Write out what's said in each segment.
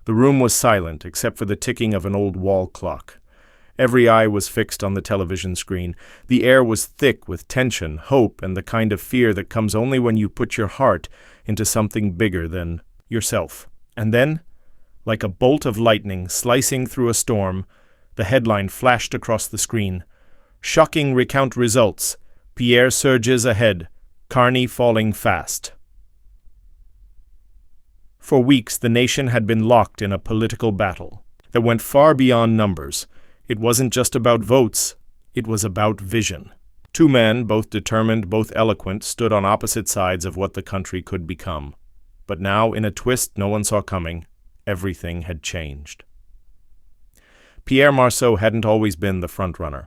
The room was silent, except for the ticking of an old wall clock. Every eye was fixed on the television screen. The air was thick with tension, hope, and the kind of fear that comes only when you put your heart into something bigger than yourself. And then, like a bolt of lightning slicing through a storm, the headline flashed across the screen. Shocking recount results. Pierre surges ahead. Carney falling fast. For weeks, the nation had been locked in a political battle that went far beyond numbers. It wasn't just about votes, it was about vision. Two men, both determined, both eloquent, stood on opposite sides of what the country could become. But now, in a twist no one saw coming, everything had changed. Pierre Marceau hadn't always been the frontrunner.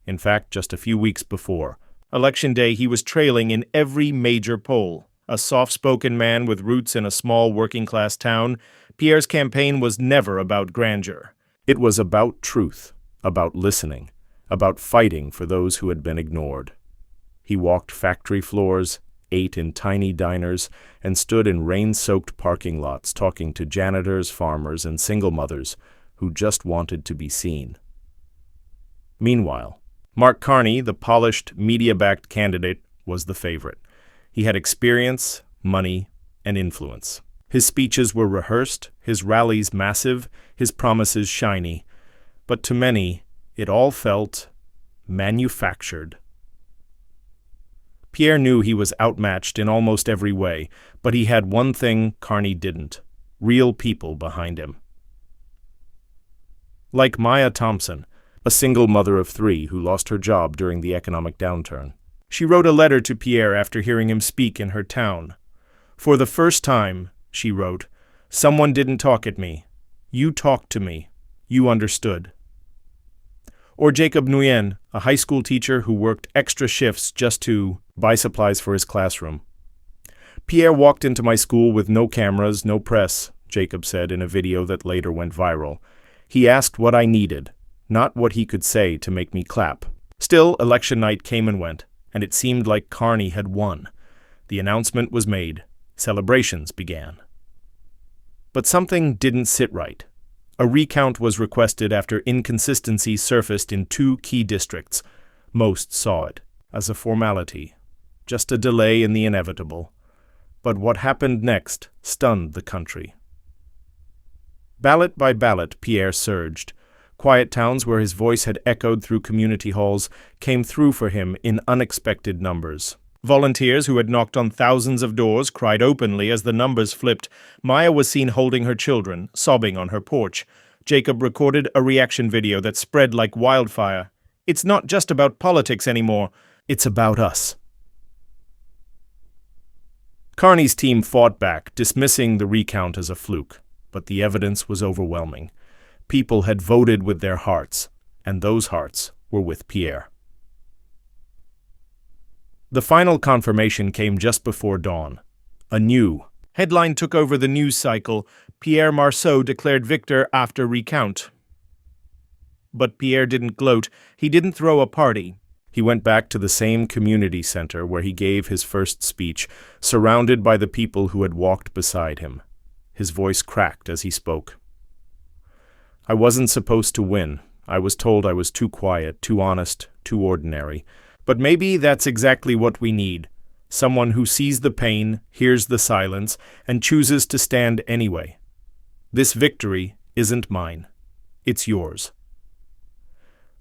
In fact, just a few weeks before, Election Day, he was trailing in every major poll. A soft-spoken man with roots in a small working-class town, Pierre's campaign was never about grandeur. It was about truth, about listening, about fighting for those who had been ignored. He walked factory floors, ate in tiny diners, and stood in rain-soaked parking lots talking to janitors, farmers, and single mothers who just wanted to be seen. Meanwhile, Mark Carney, the polished, media-backed candidate, was the favorite. He had experience, money, and influence. His speeches were rehearsed, his rallies massive, his promises shiny. But to many, it all felt manufactured. Pierre knew he was outmatched in almost every way, but he had one thing Carney didn't: real people behind him. Like Maya Thompson, a single mother of 3 who lost her job during the economic downturn. She wrote a letter to Pierre after hearing him speak in her town. "For the first time," she wrote, "someone didn't talk at me. You talked to me. You understood." Or Jacob Nguyen, a high school teacher who worked extra shifts just to buy supplies for his classroom. "Pierre walked into my school with no cameras, no press," Jacob said in a video that later went viral. "He asked what I needed, not what he could say to make me clap." Still, election night came and went, and it seemed like Carney had won. The announcement was made. Celebrations began. But something didn't sit right. A recount was requested after inconsistencies surfaced in 2 key districts. Most saw it as a formality, just a delay in the inevitable. But what happened next stunned the country. Ballot by ballot, Pierre surged. Quiet towns where his voice had echoed through community halls came through for him in unexpected numbers. Volunteers who had knocked on thousands of doors cried openly as the numbers flipped. Maya was seen holding her children, sobbing on her porch. Jacob recorded a reaction video that spread like wildfire. "It's not just about politics anymore. It's about us." Carney's team fought back, dismissing the recount as a fluke, but the evidence was overwhelming. People had voted with their hearts, and those hearts were with Pierre. The final confirmation came just before dawn. A new headline took over the news cycle: Pierre Marceau declared victor after recount. But Pierre didn't gloat. He didn't throw a party. He went back to the same community center where he gave his first speech, surrounded by the people who had walked beside him. His voice cracked as he spoke. "I wasn't supposed to win. I was told I was too quiet, too honest, too ordinary. But maybe that's exactly what we need. Someone who sees the pain, hears the silence, and chooses to stand anyway. This victory isn't mine. It's yours."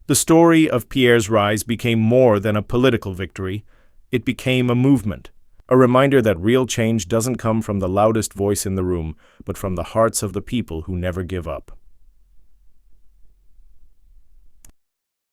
The story of Pierre's rise became more than a political victory. It became a movement, a reminder that real change doesn't come from the loudest voice in the room, but from the hearts of the people who never give up.